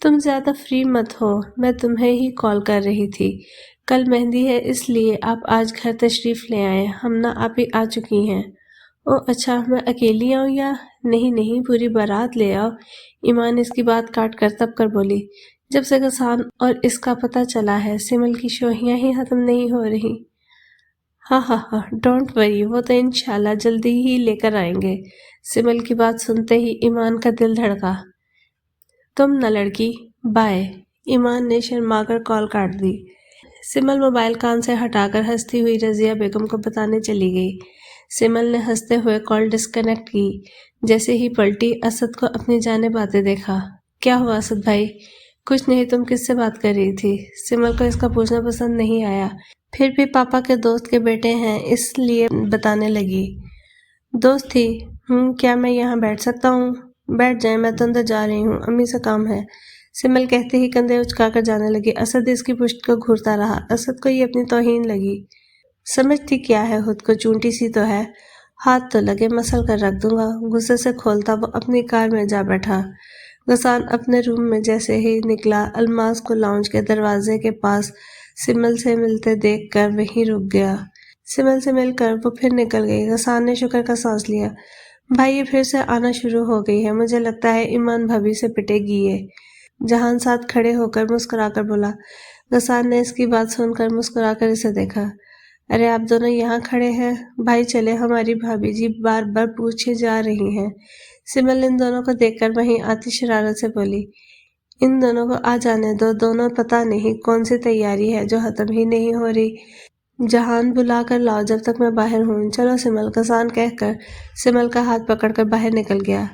تم زیادہ فری مت ہو، میں تمہیں ہی کال کر رہی تھی۔ کل مہندی ہے اس لیے آپ آج گھر تشریف لے آئے، ہم نہ آپ ہی آ چکی ہیں۔ او اچھا، میں اکیلی آؤں یا؟ نہیں پوری بارات لے آؤ۔ ایمان اس کی بات کاٹ کر تب کر بولی، جب سے غسان اور اس کا پتہ چلا ہے سمل کی شوہیاں ہی ختم نہیں ہو رہی۔ ہاں ڈونٹ وری، وہ تو انشاءاللہ جلدی ہی لے کر آئیں گے۔ سمل کی بات سنتے ہی ایمان کا دل دھڑکا۔ تم نہ لڑکی، بائے۔ ایمان نے شرما کر کال کاٹ دی۔ سمل موبائل کان سے ہٹا کر ہنستی ہوئی رضیہ بیگم کو بتانے چلی گئی۔ سمل نے ہنستے ہوئے کال ڈسکنیکٹ کی۔ جیسے ہی پلٹی، اسد کو اپنی جانب آتے دیکھا۔ کیا ہوا اسد بھائی؟ کچھ نہیں، تم کس سے بات کر رہی تھی؟ سمل کو اس کا پوچھنا پسند نہیں آیا، پھر بھی پاپا کے دوست کے بیٹے ہیں اس لیے بتانے لگی۔ دوست تھی؟ کیا میں یہاں بیٹھ سکتا ہوں؟ بیٹھ جائیں، میں تو اندر جا رہی ہوں، امی سے کام ہے۔ سمل کہتے ہی کندھے اچکا کر جانے لگی۔ اسد اس کی پشت کو گھورتا رہا۔ اسد کو یہ اپنی توہین لگی۔ سمجھتی کیا ہے خود کو، چونٹی سی تو ہے، ہاتھ تو لگے مسل کر رکھ دوں گا۔ غصے سے کھولتا وہ اپنی کار میں جا بیٹھا۔ غسان اپنے روم میں جیسے ہی نکلا، الماس کو لاؤنج کے دروازے کے پاس سمل سے ملتے دیکھ کر وہیں رک گیا۔ سمل سے مل کر وہ پھر نکل گئی۔ غسان نے شکر کا سانس لیا۔ بھائی یہ پھر سے آنا شروع ہو گئی ہے، مجھے لگتا ہے ایمان بھابھی سے پٹے گی یہ۔ جہان ساتھ کھڑے ہو کر مسکرا کر بولا۔ غسان نے اس کی بات سن کر مسکرا کر اسے دیکھا۔ ارے آپ دونوں یہاں کھڑے ہیں، بھائی چلے، ہماری بھابھی جی بار بار پوچھے جا رہی ہیں۔ سمل ان دونوں کو دیکھ کر وہیں آتی شرارت سے بولی، ان دونوں کو آ جانے دو، دونوں پتہ نہیں کون سی تیاری ہے جو ختم ہی نہیں ہو رہی۔ جہان بلا کر لاؤ جب تک میں باہر ہوں۔ چلو سمل، غسان کہہ کر سمل کا ہاتھ پکڑ کر باہر نکل گیا۔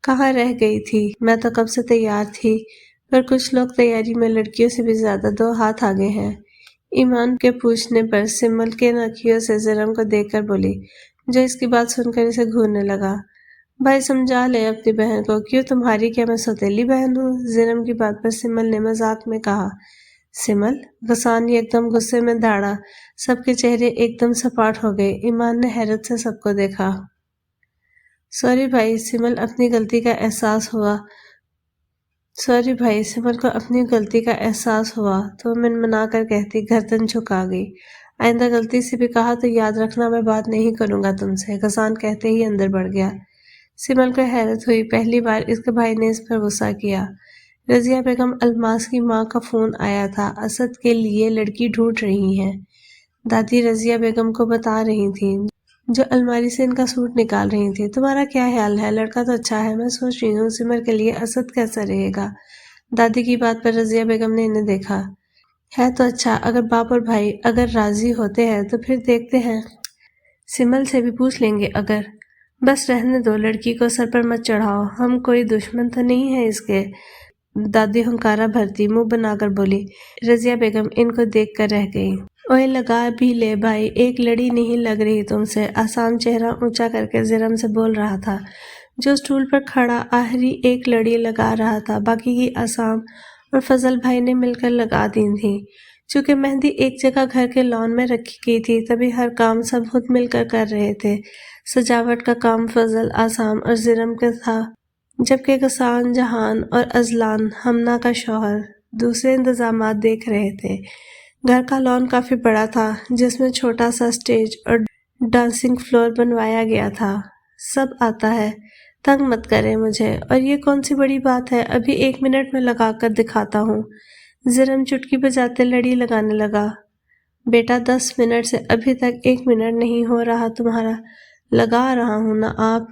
کہاں رہ گئی تھی، میں تو کب سے تیار تھی، پر کچھ لوگ تیاری میں لڑکیوں سے بھی زیادہ دو ہاتھ آگے ہیں۔ ایمان کے پوچھنے پر سمل کے ناکیوں سے زرم کو دیکھ کر بولی، جو اس کی بات سن کر اسے گھورنے لگا۔ بھائی سمجھا لے اپنی بہن کو، کیوں تمہاری کیا میں سوتیلی بہن ہوں؟ زرم کی بات پر سمل نے مذاق میں کہا۔ سمل؟ غسان ایک دم غصے میں دھاڑا، سب کے چہرے ایک دم سپاٹ ہو گئے۔ ایمان نے حیرت سے سب کو دیکھا۔ سوری بھائی، سمل کو اپنی غلطی کا احساس ہوا تو منمنا کر کہتی، گردن جھکا گئی۔ آئندہ غلطی سے بھی کہا تو یاد رکھنا میں بات نہیں کروں گا تم سے۔ غسان کہتے ہی اندر بڑھ گیا۔ سمل کو حیرت ہوئی، پہلی بار اس کے بھائی نے اس پر غصہ کیا۔ رضیہ بیگم الماس کی ماں کا فون آیا تھا، اسد کے لیے لڑکی ڈھونڈ رہی ہیں۔ دادی رضیہ بیگم کو بتا رہی تھیں، جو الماری سے ان کا سوٹ نکال رہی تھی۔ تمہارا کیا خیال ہے؟ لڑکا تو اچھا ہے، میں سوچ رہی ہوں سمر کے لیے اسد کیسا رہے گا۔ دادی کی بات پر رضیہ بیگم نے انہیں دیکھا۔ ہے تو اچھا، اگر باپ اور بھائی اگر راضی ہوتے ہیں تو پھر دیکھتے ہیں، سمل سے بھی پوچھ لیں گے اگر۔ بس رہنے دو، لڑکی کو سر پر مت چڑھاؤ، ہم کوئی دشمن تو نہیں ہے اس کے۔ دادی ہنکارا بھرتی منہ بنا کر بولی۔ رضیہ بیگم ان کو دیکھ کر رہ گئی۔ اوئے لگا بھی لے بھائی، ایک لڑی نہیں لگ رہی تم سے، آسام چہرہ اونچا کر کے زرم سے بول رہا تھا، جو اسٹول پر کھڑا آخری ایک لڑی لگا رہا تھا، باقی کی آسام اور فضل بھائی نے مل کر لگا دی تھی۔ چونکہ مہندی ایک جگہ گھر کے لان میں رکھی گئی تھی، تبھی ہر کام سب خود مل کر رہے تھے۔ سجاوٹ کا کام فضل، آسام اور زرم کا تھا، جبکہ غسان، جہان اور اذلان، ہمنا کا شوہر، دوسرے انتظامات دیکھ رہے تھے۔ گھر کا لان کافی بڑا تھا، جس میں چھوٹا سا اسٹیج اور ڈانسنگ فلور بنوایا گیا تھا۔ سب آتا ہے، تنگ مت کرے مجھے، اور یہ کون سی بڑی بات ہے، ابھی 1 منٹ میں لگا کر دکھاتا ہوں۔ زرم چٹکی بجاتے لڑی لگانے لگا۔ بیٹا 10 منٹ سے ابھی تک 1 منٹ نہیں ہو رہا تمہارا، لگا رہا ہوں نا آپ۔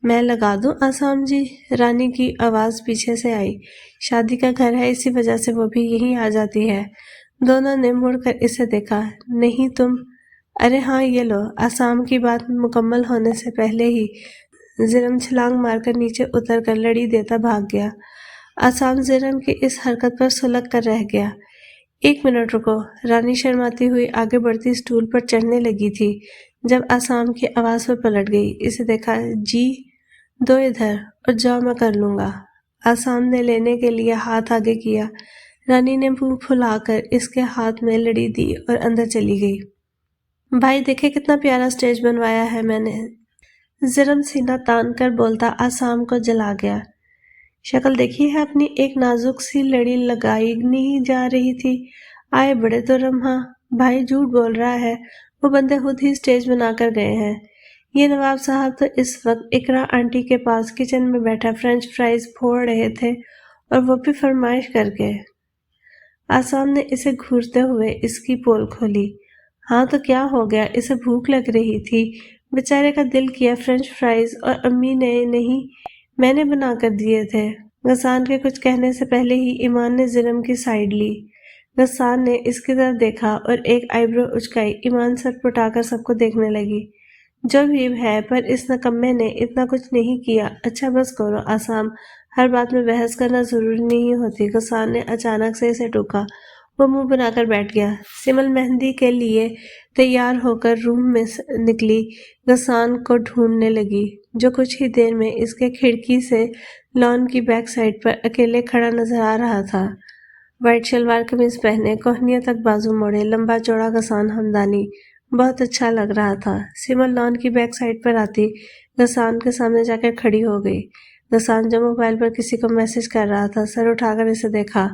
میں لگا دوں آسام جی؟ رانی کی آواز پیچھے سے آئی۔ شادی کا گھر ہے، اسی وجہ سے وہ بھی یہیں آ جاتی ہے۔ دونوں نے مڑ کر اسے دیکھا۔ نہیں تم؟ ارے ہاں یہ لو۔ آسام کی بات مکمل ہونے سے پہلے ہی زرم چھلانگ مار کر نیچے اتر کر لڑی دیتا بھاگ گیا۔ آسام زرم کی اس حرکت پر سلگ کر رہ گیا۔ 1 منٹ رکو۔ رانی شرماتی ہوئی آگے بڑھتی اسٹول پر چڑھنے لگی تھی، جب آسام کی آواز پر پلٹ گئی۔ اسے دیکھا۔ جی دو ادھر، اور جاؤ میں کر لوں گا۔ آسام نے لینے کے لیے ہاتھ آگے کیا۔ رانی نے منہ پھلا کر اس کے ہاتھ میں لڑی دی اور اندر چلی گئی۔ بھائی دیکھے کتنا پیارا اسٹیج بنوایا ہے میں نے، زرم سینہ تان کر بولتا آسام کو جلا گیا۔ شکل دیکھی ہے اپنی، ایک نازک سی لڑی لگائی نہیں جا رہی تھی۔ آئے بڑے تو رمحاں، بھائی جھوٹ بول رہا ہے، وہ بندے خود ہی سٹیج بنا کر گئے ہیں۔ یہ نواب صاحب تو اس وقت اقرا آنٹی کے پاس کچن میں بیٹھا فرینچ فرائز پھوڑ رہے تھے، اور وہ بھی فرمائش کر کے۔ آسام نے اسے گھورتے ہوئے اس کی پول کھولی۔ ہاں تو کیا ہو گیا، اسے بھوک لگ رہی تھی، بیچارے کا دل کیا فرینچ فرائز، اور امی نے نہیں میں نے بنا کر دیے تھے۔ غسان کے کچھ کہنے سے پہلے ہی ایمان نے ظلم کی سائیڈ لی۔ غسان نے اس کی طرف دیکھا اور ایک آئی برو اچکائی۔ ایمان سر پٹا کر سب کو دیکھنے لگی۔ جو بھی ہے، پر اس نکمے نے اتنا کچھ نہیں کیا۔ اچھا بس کرو آسام، ہر بات میں بحث کرنا ضروری نہیں ہوتی۔ غسان نے اچانک سے اسے ٹوکا۔ وہ منہ بنا کر بیٹھ گیا۔ سمل مہندی کے لیے تیار ہو کر روم میں نکلی، غسان کو ڈھونڈنے لگی، جو کچھ ہی دیر میں اس کے کھڑکی سے لان کی بیک سائڈ پر اکیلے کھڑا نظر آ رہا تھا۔ وائٹ شلوار قمیض پہنے، کوہنیوں تک بازو موڑے، لمبا چوڑا غسان ہمدانی بہت اچھا لگ رہا تھا۔ سمل لان کی بیک سائڈ پر آتی غسان کے سامنے جا کر کھڑی ہو گئی۔ غسان جو موبائل پر کسی کو میسج کر رہا تھا، سر اٹھا کر اسے دیکھا۔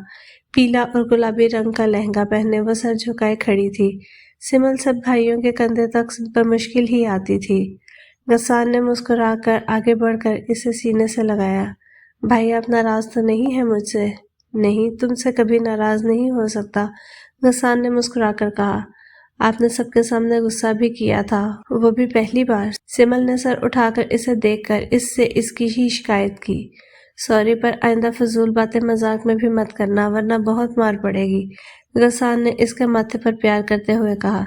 پیلا اور گلابی رنگ کا لہنگا پہنے وہ سر جھکائے کھڑی تھی۔ سمل سب بھائیوں کے کندھے تک بمشکل ہی آتی تھی۔ غسان نے مسکرا کر آگے بڑھ کر اسے سینے سے لگایا۔ بھائی آپ ناراض تو نہیں ہیں مجھ سے؟ نہیں، تم سے کبھی ناراض نہیں ہو سکتا، غسان نے مسکرا کر کہا۔ آپ نے سب کے سامنے غصہ بھی کیا تھا، وہ بھی پہلی بار۔ سمل نے سر اٹھا کر اسے دیکھ کر اس سے اس کی ہی شکایت کی۔ سوری، پر آئندہ فضول باتیں مذاق میں بھی مت کرنا، ورنہ بہت مار پڑے گی، غسان نے اس کے ماتھے پر پیار کرتے ہوئے کہا۔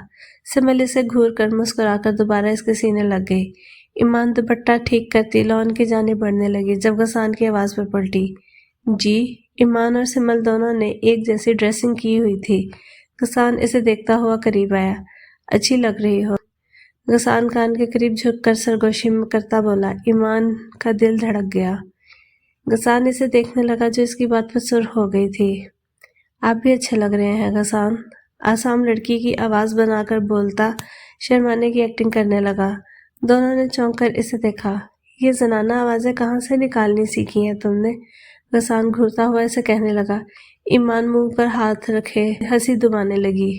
سمل اسے گھور کر مسکرا کر دوبارہ اس کے سینے لگ گئی۔ ایمان دوپٹہ ٹھیک کرتی لان کی جانب بڑھنے لگی جب غسان کی آواز پر پلٹی۔ جی؟ ایمان اور سمل دونوں نے ایک جیسی ڈریسنگ کی ہوئی تھی۔ غسان اسے دیکھتا ہوا قریب آیا۔ اچھی لگ رہی ہو، غسان کان کے قریب جھک کر سرگوشی کرتا بولا۔ ایمان کا دل دھڑک گیا۔ غسان اسے دیکھنے لگا جو اس کی بات پر سرخ ہو گئی تھی۔ آپ بھی اچھے لگ رہے ہیں غسان، آسام لڑکی کی آواز بنا کر بولتا شرمانے کی ایکٹنگ کرنے لگا۔ دونوں نے چونک کر اسے دیکھا۔ یہ زنانہ آوازیں کہاں سے نکالنی سیکھی ہیں تم نے؟ غسان گھورتا ہوا اسے کہنے لگا۔ ایمان منہ پر ہاتھ رکھے ہنسی دبانے لگی۔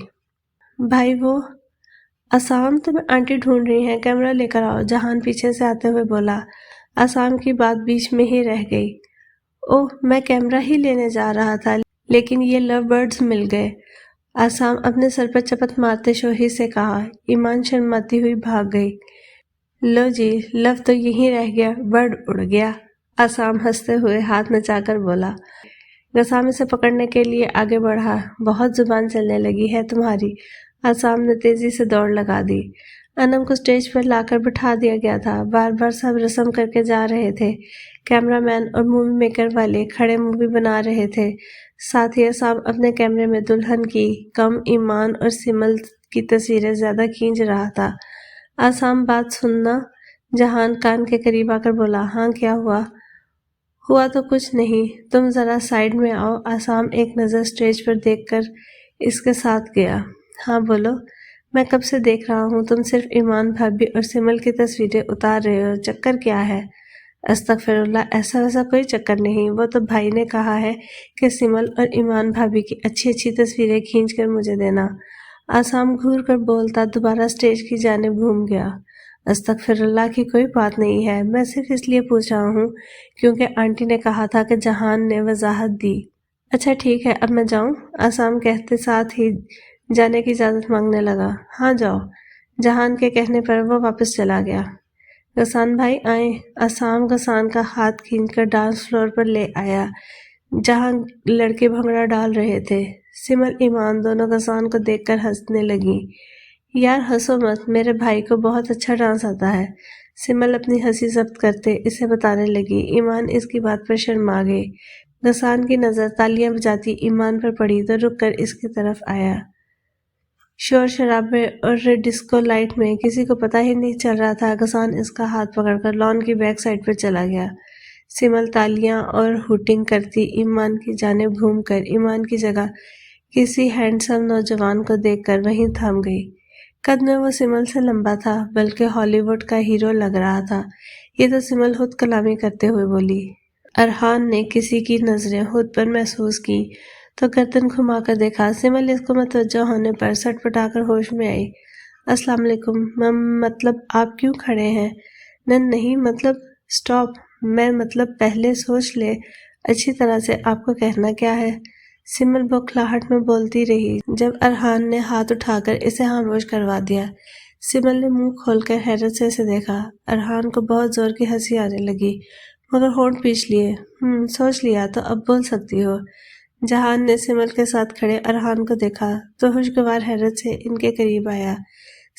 بھائی وہ آسام، تمہیں آنٹی ڈھونڈ رہی ہیں، کیمرہ لے کر آؤ، جہان پیچھے سے آتے ہوئے بولا۔ آسام کی بات بیچ میں ہی رہ گئی۔ اوہ، میں کیمرہ ہی لینے جا رہا تھا، لیکن یہ لو برڈز مل گئے، آسام اپنے سر پر چپت مارتے شوہی سے کہا۔ ایمان شرماتی ہوئی بھاگ گئی۔ لو جی، لو تو یہیں رہ گیا، برڈ اڑ گیا، آسام ہنستے ہوئے ہاتھ نچا کر بولا۔ غسان اسے پکڑنے کے لیے آگے بڑھا۔ بہت زبان چلنے لگی ہے تمہاری، آسام نے تیزی سے دوڑ لگا دی۔ انم کو سٹیج پر لا کر بٹھا دیا گیا تھا۔ بار بار سب رسم کر کے جا رہے تھے۔ کیمرہ مین اور مووی میکر والے کھڑے مووی بنا رہے تھے۔ ساتھ ہی آسام اپنے کیمرے میں دلہن کی کم ایمان اور سمل کی تصویریں زیادہ کھینچ رہا تھا۔ آسام بات سننا جہان کان کے قریب آ کر بولا۔ ہاں کیا ہوا؟ ہوا تو کچھ نہیں، تم ذرا سائیڈ میں آؤ۔ آسام ایک نظر سٹیج پر دیکھ کر اس کے ساتھ گیا۔ ہاں بولو، میں کب سے دیکھ رہا ہوں تم صرف ایمان بھابھی اور سمل کی تصویریں اتار رہے ہو، چکر کیا ہے؟ استغفر اللہ، ایسا ویسا کوئی چکر نہیں، وہ تو بھائی نے کہا ہے کہ سمل اور ایمان بھابھی کی اچھی اچھی تصویریں کھینچ کر مجھے دینا۔ آسام گھور کر بولتا دوبارہ سٹیج کی جانب گھوم گیا۔ استغفر اللہ کی کوئی بات نہیں ہے، میں صرف اس لیے پوچھ رہا ہوں کیونکہ آنٹی نے کہا تھا کہ جہان نے وضاحت دی۔ اچھا ٹھیک ہے، اب میں جاؤں؟ آسام کہتے ساتھ ہی جانے کی اجازت مانگنے لگا۔ ہاں جاؤ، جہان کے کہنے پر وہ واپس چلا گیا۔ غسان بھائی آئیں، آسام غسان کا ہاتھ کھینچ کر ڈانس فلور پر لے آیا جہاں لڑکے بھنگڑا ڈال رہے تھے۔ سمل ایمان دونوں غسان کو دیکھ کر ہنسنے لگیں۔ یار ہنسو مت، میرے بھائی کو بہت اچھا ڈانس آتا ہے، سمل اپنی ہنسی ضبط کرتے اسے بتانے لگی۔ ایمان اس کی بات پر شرما گئی۔ غسان کی نظر تالیاں بجاتی ایمان پر پڑی تو رک کر اس کی طرف آیا۔ شور شرابے اور ڈسکو لائٹ میں کسی کو پتہ ہی نہیں چل رہا تھا۔ غسان اس کا ہاتھ پکڑ کر لان کی بیک سائڈ پر چلا گیا۔ سمل تالیاں اور ہوٹنگ کرتی ایمان کی جانب گھوم کر ایمان کی جگہ کسی ہینڈسم نوجوان کو دیکھ کر وہیں تھم گئی۔ قد میں وہ سمل سے لمبا تھا، بلکہ ہالی ووڈ کا ہیرو لگ رہا تھا۔ یہ تو سمل خود کلامی کرتے ہوئے بولی۔ ارحان نے کسی کی نظریں خود پر محسوس کی تو گردن گھما کر دیکھا۔ سمل اس کو متوجہ ہونے پر سٹ پٹا کر ہوش میں آئی۔ السلام علیکم۔ مطلب آپ کیوں کھڑے ہیں؟ نہیں مطلب سٹاپ، میں مطلب پہلے سوچ لے اچھی طرح سے آپ کو کہنا کیا ہے۔ سمل بوکھلاہٹ میں بولتی رہی جب ارحان نے ہاتھ اٹھا کر اسے خاموش کروا دیا۔ سمل نے منہ کھول کر حیرت سے اسے دیکھا۔ ارحان کو بہت زور کی ہنسی آنے لگی مگر ہونٹ پیچھ لیے۔ سوچ لیا تو اب بول سکتی ہو۔ جہان نے سمل کے ساتھ کھڑے ارحان کو دیکھا تو خوشگوار حیرت سے ان کے قریب آیا۔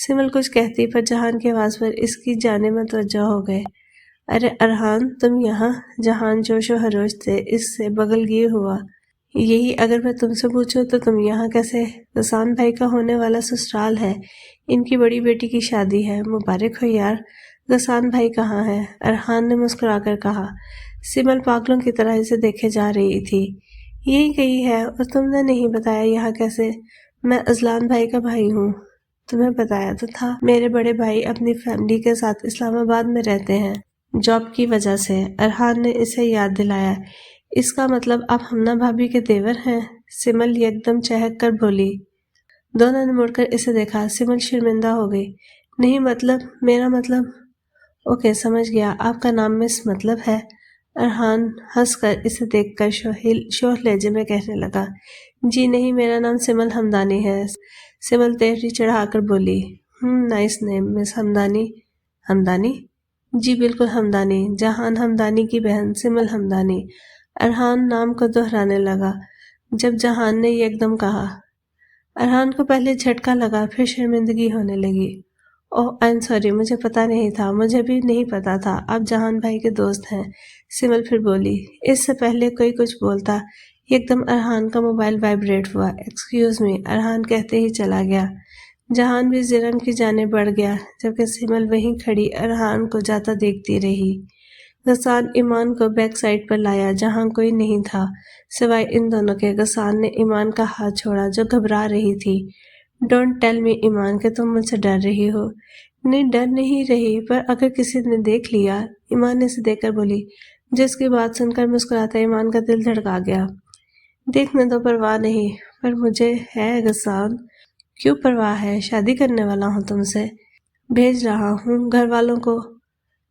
سمل کچھ کہتی پر جہان کی آواز پر اس کی جانب متوجہ ہو گئے۔ ارے ارحان تم یہاں؟ جہان جوش و خروش سے اس سے بغل گیر ہوا۔ یہی اگر میں تم سے پوچھوں تو تم یہاں کیسے؟ غسان بھائی کا ہونے والا سسرال ہے، ان کی بڑی بیٹی کی شادی ہے، مبارک ہو یار۔ غسان بھائی کہاں ہے؟ ارحان نے مسکرا کر کہا۔ سمل پاگلوں کی طرح اسے دیکھے جا رہی تھی۔ یہی کہی ہے، اور تم نے نہیں بتایا یہاں کیسے؟ میں اذلان بھائی کا بھائی ہوں۔ تمہیں بتایا تو تھا، میرے بڑے بھائی اپنی فیملی کے ساتھ اسلام آباد میں رہتے ہیں جاب کی وجہ سے۔ ارحان نے اسے یاد دلایا۔ اس کا مطلب آپ ہمنا بھابھی کے دیور ہیں؟ سمل یکدم چہک کر بولی۔ دونوں نے مڑ کر اسے دیکھا۔ سمل شرمندہ ہو گئی۔ نہیں مطلب، میرا مطلب۔ اوکے سمجھ گیا، آپ کا نام مس مطلب ہے۔ ارحان ہنس کر اسے دیکھ کر شوخ لہجے میں کہنے لگا۔ جی نہیں، میرا نام سمل ہمدانی ہے۔ سمل تیوری چڑھا کر بولی۔ نائس نیم مس ہمدانی۔ ہمدانی؟ جی بالکل ہمدانی، جہان ہمدانی کی بہن سمل ہمدانی۔ ارحان نام کو دہرانے لگا جب جہان نے یکدم کہا۔ ارحان کو پہلے جھٹکا لگا پھر شرمندگی ہونے لگی۔ اوہ آئی ایم سوری، مجھے پتا نہیں تھا، مجھے بھی نہیں پتا تھا آپ جہان بھائی کے دوست ہیں۔ سمل پھر بولی۔ اس سے پہلے کوئی کچھ بولتا یکدم ارحان کا موبائل وائبریٹ ہوا۔ ایکسکیوز می، ارحان کہتے ہی چلا گیا۔ جہان بھی زرم کی جانب بڑھ گیا جبکہ سمل وہیں کھڑی ارحان کو جاتا دیکھتی رہی۔ غسان ایمان کو بیک سائڈ پر لایا جہاں کوئی نہیں تھا سوائے ان دونوں کے۔ غسان نے ایمان کا ہاتھ چھوڑا جو گھبرا رہی تھی۔ ڈونٹ ٹیل می ایمان کہ تم مجھ سے ڈر رہی ہو۔ نہیں ڈر نہیں رہی، پر اگر کسی نے دیکھ لیا۔ ایمان نے اسے دیکھ کر بولی، جس کی بات سن کر مسکراتا ایمان کا دل دھڑکا گیا۔ دیکھنے دو، پرواہ نہیں، پر مجھے ہے غسان۔ کیوں پرواہ ہے؟ شادی کرنے والا ہوں تم سے، بھیج رہا ہوں گھر والوں کو۔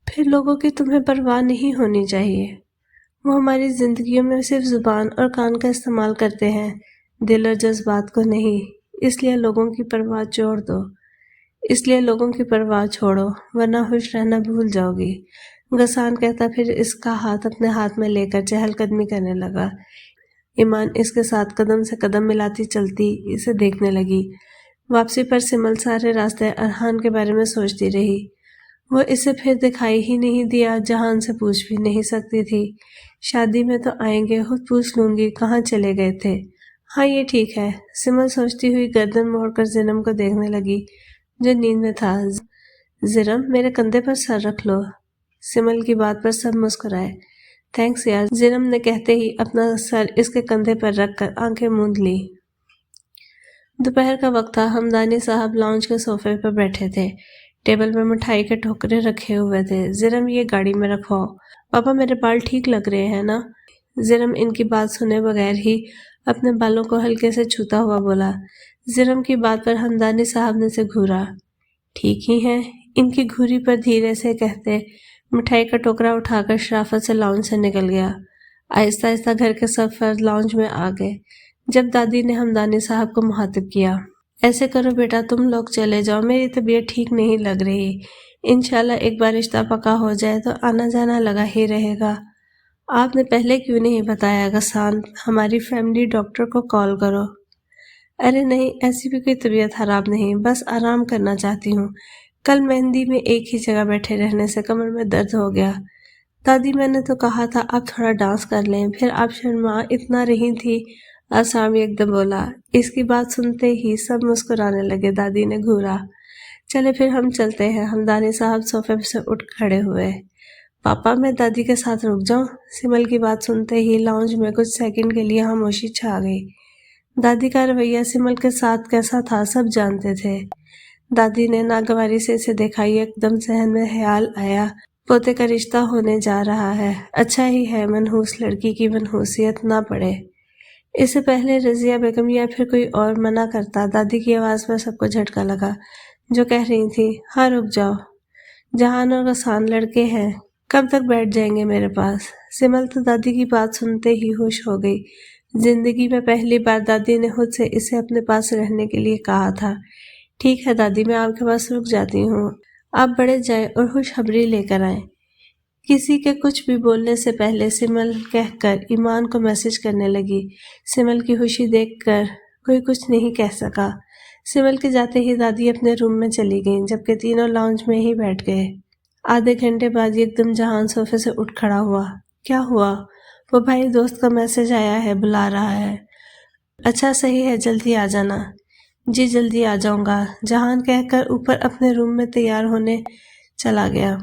پھر لوگوں کی تمہیں پرواہ نہیں ہونی چاہیے، وہ ہماری زندگیوں میں صرف زبان اور کان کا استعمال کرتے ہیں، دل اور جذبات کو نہیں۔ اس لیے لوگوں کی پرواہ چھوڑو ورنہ خوش رہنا بھول جاؤ گی۔ غسان کہتا پھر اس کا ہاتھ اپنے ہاتھ میں لے کر چہل قدمی کرنے لگا۔ ایمان اس کے ساتھ قدم سے قدم ملاتی چلتی اسے دیکھنے لگی۔ واپسی پر سمل سارے راستے ارحان کے بارے میں سوچتی رہی۔ وہ اسے پھر دکھائی ہی نہیں دیا، جہان سے پوچھ بھی نہیں سکتی تھی۔ شادی میں تو آئیں گے، خود پوچھ لوں گی کہاں چلے گئے تھے۔ ہاں یہ ٹھیک ہے۔ سمل سوچتی ہوئی گردن موڑ کر زرم کو دیکھنے لگی جو نیند میں تھا۔ زرم میرے کندھے پر سر رکھ لو۔ سمل کی بات پر سب مسکرائے۔ تھینکس یار، زرم نے کہتے ہی اپنا سر اس کے کندھے پر رکھ کر آنکھیں موند لی۔ دوپہر کا وقت تھا۔ ہمدانی صاحب لاؤنج کے صوفے پر بیٹھے تھے۔ ٹیبل پر مٹھائی کے ٹھوکرے رکھے ہوئے تھے۔ زرم یہ گاڑی میں رکھواؤ۔ پاپا میرے بال ٹھیک لگ رہے ہیں نا؟ زرم ان کی بات سنے بغیر ہی اپنے بالوں کو ہلکے سے چھوتا ہوا بولا۔ زرم کی بات پر ہمدانی صاحب نے سے گھورا۔ ٹھیک ہی ہیں، ان کی گھوری پر دھیرے سے کہتے مٹھائی کا ٹوکرا اٹھا کر شرافت سے لاؤنج سے نکل گیا۔ آہستہ آہستہ گھر کے سب فرد لاؤنج میں آ گئے جب دادی نے ہمدانی صاحب کو مخاطب کیا۔ ایسے کرو بیٹا، تم لوگ چلے جاؤ، میری طبیعت ٹھیک نہیں لگ رہی۔ انشاءاللہ ایک بار رشتہ پکا ہو جائے تو آنا جانا لگا ہی رہے گا۔ آپ نے پہلے کیوں نہیں بتایا غسان؟ ہماری فیملی ڈاکٹر کو کال کرو۔ ارے نہیں، ایسی بھی کوئی طبیعت خراب نہیں، بس آرام کرنا چاہتی ہوں۔ کل مہندی میں ایک ہی جگہ بیٹھے رہنے سے کمر میں درد ہو گیا۔ دادی میں نے تو کہا تھا آپ تھوڑا ڈانس کر لیں، پھر آپ شرما اتنا رہی تھی۔ آسام ایک دم بولا۔ اس کی بات سنتے ہی سب مسکرانے لگے۔ دادی نے گھورا۔ چلے پھر ہم چلتے ہیں۔ ہمدانی صاحب صوفے سے اٹھ کھڑے ہوئے۔ پاپا میں دادی کے ساتھ رک جاؤں؟ سمل کی بات سنتے ہی لاؤنج میں کچھ سیکنڈ کے لیے خاموشی چھا گئی۔ دادی کا رویہ سمل کے ساتھ کیسا تھا سب جانتے تھے۔ دادی نے ناگواری سے اسے دیکھا۔ ایک دم ذہن میں خیال آیا، پوتے کا رشتہ ہونے جا رہا ہے، اچھا ہی ہے منحوس لڑکی کی منحوسیت نہ پڑے۔ اس سے پہلے رضیہ بیگم یا پھر کوئی اور منع کرتا، دادی کی آواز پر سب کو جھٹکا لگا، جو کہہ رہی تھی، ہاں رک جاؤ، جہان اور غسان لڑکے ہیں، کب تک بیٹھ جائیں گے میرے پاس؟ سمل تو دادی کی بات سنتے ہی ہوش ہو گئی۔ زندگی میں پہلی بار دادی نے خود سے اسے اپنے پاس رہنے کے لیے کہا تھا۔ ٹھیک ہے دادی، میں آپ کے پاس رک جاتی ہوں، آپ بڑے جائیں اور خوشخبری لے کر آئیں۔ کسی کے کچھ بھی بولنے سے پہلے سمل کہہ کر ایمان کو میسج کرنے لگی۔ سمل کی خوشی دیکھ کر کوئی کچھ نہیں کہہ سکا۔ سمل کے جاتے ہی دادی اپنے روم میں چلی گئیں، جبکہ تینوں لاؤنج میں ہی بیٹھ گئے۔ آدھے گھنٹے بعد ایک دم جہان صوفے سے اٹھ کھڑا ہوا۔ کیا ہوا؟ وہ بھائی دوست کا میسج آیا ہے، بلا رہا ہے۔ اچھا صحیح ہے، جلدی آ جانا۔ جی جلدی آ جاؤں گا، جہان کہہ کر اوپر اپنے روم میں تیار ہونے چلا گیا۔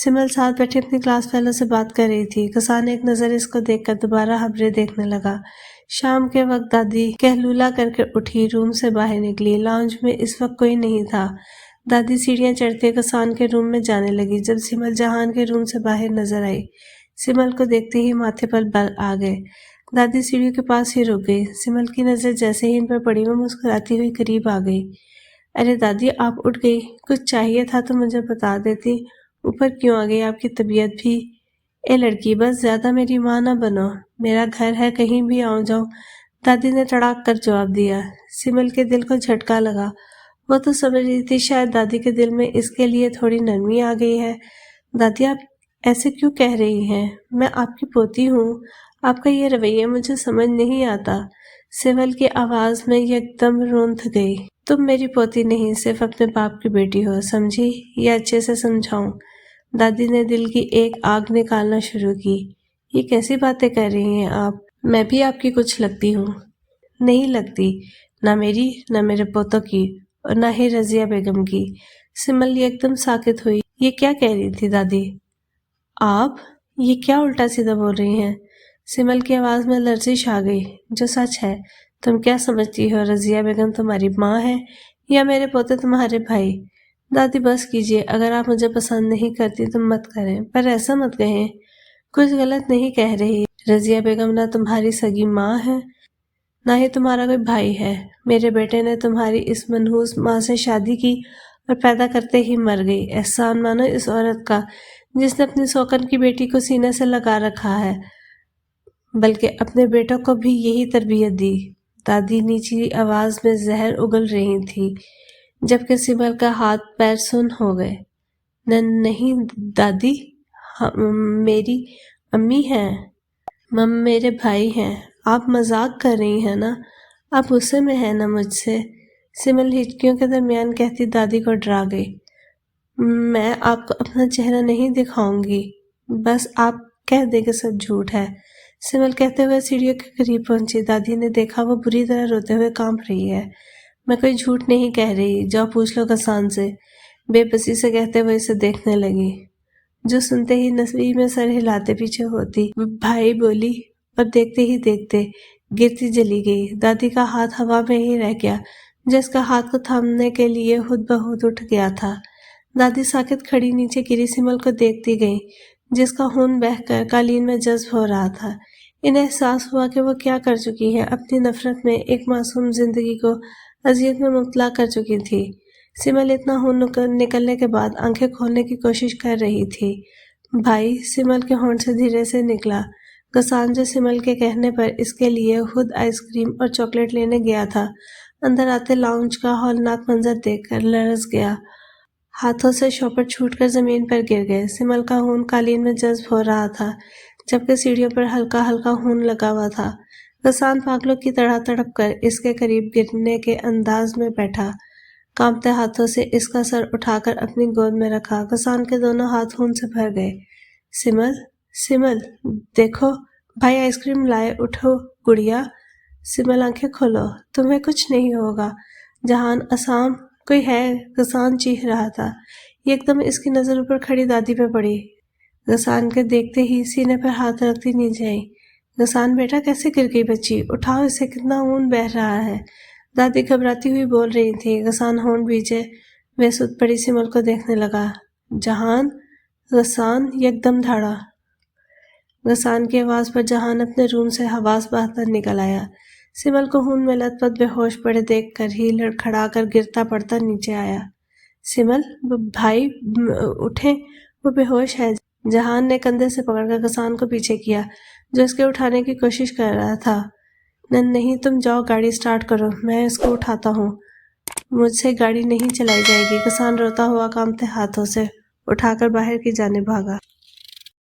سمل ساتھ بیٹھے اپنی کلاس فیلو سے بات کر رہی تھی۔ غسان ایک نظر اس کو دیکھ کر دوبارہ خبریں دیکھنے لگا۔ شام کے وقت دادی کہلولہ کر کے اٹھی، روم سے باہر نکلی۔ لاؤنج میں اس وقت کوئی نہیں تھا۔ دادی سیڑھیاں چڑھتے غسان کے روم میں جانے لگی جب سمل جہان کے روم سے باہر نظر آئی۔ سمل کو دیکھتے ہی ماتھے پر بل آ گئے۔ دادی سیڑھیوں کے پاس ہی رک گئی۔ سمل کی نظر جیسے ہی ان پر پڑی، وہ مسکراتی ہوئی قریب آ گئی۔ ارے دادی، آپ اٹھ گئی، کچھ چاہیے تھا تو مجھے بتا دیتی، اوپر کیوں آ گئی؟ آپ کی طبیعت بھی… اے لڑکی، بس زیادہ میری ماں نہ بنو، میرا گھر ہے، کہیں بھی آؤں جاؤں، دادی نے تڑاک کر جواب دیا۔ سمل کے دل کو جھٹکا لگا۔ وہ تو سمجھ رہی تھی شاید دادی کے دل میں اس کے لیے تھوڑی نرمی آ گئی ہے۔ دادی، آپ ایسے کیوں کہہ رہی ہیں؟ میں آپ کی پوتی ہوں، آپ کا یہ رویہ مجھے سمجھ نہیں آتا۔ سمل کی آواز میں یک دم روندھ گئی۔ تم میری پوتی نہیں، صرف اپنے باپ کی بیٹی ہو، سمجھی؟ یہ اچھے سے سمجھاؤں؟ دادی نے دل کی ایک آگ نکالنا شروع کی۔ یہ کیسی باتیں کر رہی ہیں آپ؟ میں بھی آپ کی کچھ لگتی ہوں؟ نہیں لگتی، نہ میری، نہ میرے پوتوں کی، اور نہ ہی رضیہ بیگم کی۔ سمل ایک دم ساکت ہوئی۔ یہ کیا کہہ رہی تھی دادی؟ آپ یہ کیا الٹا سیدھا بول رہی ہیں؟ سمل کی آواز میں لرزش آ گئی۔ جو سچ ہے، تم کیا سمجھتی ہو رضیہ بیگم تمہاری ماں ہے یا میرے پوتے تمہارے بھائی؟ دادی بس کیجیے، اگر آپ مجھے پسند نہیں کرتی تو مت کریں، پر ایسا مت کہیں، کچھ غلط نہیں کہہ رہی۔ رضیہ بیگم نہ تمہاری سگی ماں ہے، نہ ہی تمہارا کوئی بھائی ہے۔ میرے بیٹے نے تمہاری اس منحوس ماں سے شادی کی اور پیدا کرتے ہی مر گئی۔ احسان مانو اس عورت کا جس نے اپنی سوکن کی بیٹی کو سینے سے لگا رکھا ہے، بلکہ اپنے بیٹوں کو بھی یہی تربیت دی۔ دادی نیچی آواز میں زہر اگل رہی تھی، جبکہ سمل کا ہاتھ پیر سن ہو گئے۔ نہیں دادی، میری امی ہیں، میرے بھائی ہیں، آپ مذاق کر رہی ہیں نا، آپ غصے میں ہیں نا مجھ سے؟ سمل ہچکیوں کے درمیان کہتی دادی کو ڈرا گئی۔ میں آپ کو اپنا چہرہ نہیں دکھاؤں گی، بس آپ کہہ دیں کہ سب جھوٹ ہے۔ سمل کہتے ہوئے سیڑھیوں کے قریب پہنچی۔ دادی نے دیکھا وہ بری طرح روتے ہوئے کانپ رہی ہے۔ میں کوئی جھوٹ نہیں کہہ رہی، جاؤ پوچھ لو غسان سے، بے بسی سے کہتے ہوئے اسے دیکھنے لگی، جو سنتے ہی نسوی میں سر ہلاتے پیچھے ہوتی۔ بھائی بولی، اور دیکھتے ہی دیکھتے گرتی چلی گئی۔ دادی کا ہاتھ ہوا میں ہی رہ گیا، جس کا ہاتھ کو تھامنے کے لیے خود بخود اٹھ گیا تھا۔ دادی ساکت کھڑی نیچے گری سمل کو دیکھتی گئی، جس کا خون بہہ کر قالین میں جذب ہو رہا تھا۔ انہیں احساس ہوا کہ وہ کیا کر چکی ہے، اپنی نفرت میں ایک معصوم زندگی کو اذیت میں مبتلا کر چکی تھی۔ سمل اتنا خون نکلنے کے بعد آنکھیں کھولنے کی کوشش کر رہی تھی۔ بھائی، سمل کے ہونٹ سے دھیرے سے نکلا۔ غسان جو سمل کے کہنے پر اس کے لیے خود آئس کریم اور چاکلیٹ لینے گیا تھا، اندر آتے لاؤنج کا ہولناک منظر دیکھ کر لرز گیا۔ ہاتھوں سے شوپر چھوٹ کر زمین پر گر گئے۔ سمل کا خون قالین میں جذب ہو رہا تھا، جبکہ سیڑھیوں پر ہلکا ہلکا خون لگا ہوا تھا۔ غسان پاگلوں کی طرح تڑپ کر اس کے قریب گرنے کے انداز میں بیٹھا، کانپتے ہاتھوں سے اس کا سر اٹھا کر اپنی گود میں رکھا۔ غسان کے دونوں ہاتھ خون سے بھر گئے۔ سمل دیکھو، بھائی آئس کریم لائے، اٹھو گڑیا۔ سمل آنکھیں کھولو، تمہیں کچھ نہیں ہوگا۔ جہان، اسام کوئی ہے؟ غسان چیخ رہا تھا۔ ایک دم اس کی نظر اوپر کھڑی دادی پہ پڑی۔ غسان کے دیکھتے ہی سینے پر ہاتھ رکھتی نیچے آئی۔ غسان بیٹا، کیسے گر گئی بچی؟ اٹھاؤ اسے، کتنا خون بہہ رہا ہے۔ دادی گھبراتی ہوئی بول رہی تھی۔ غسان ہونٹ بھیجے ہوئے سوت پڑی سمل کو دیکھنے لگا۔ جہان، غسان یکدم دھڑا۔ غسان کی آواز پر جہان اپنے روم سے حواس بہتر نکل آیا۔ سمل کو خون میں لت پت بے ہوش پڑے دیکھ کر ہی لڑکھڑا کر گرتا پڑتا نیچے آیا۔ سمل بھائی اٹھیں، وہ بے ہوش ہے۔ جہان نے کندھے سے پکڑ کر غسان کو پیچھے کیا جو اس کے اٹھانے کی کوشش کر رہا تھا۔ نہیں تم جاؤ، گاڑی سٹارٹ کرو، میں اس کو اٹھاتا ہوں۔ مجھ سے گاڑی نہیں چلائی جائے گی۔ غسان روتا ہوا کانپتے ہاتھوں سے اٹھا کر باہر کی جانب بھاگا۔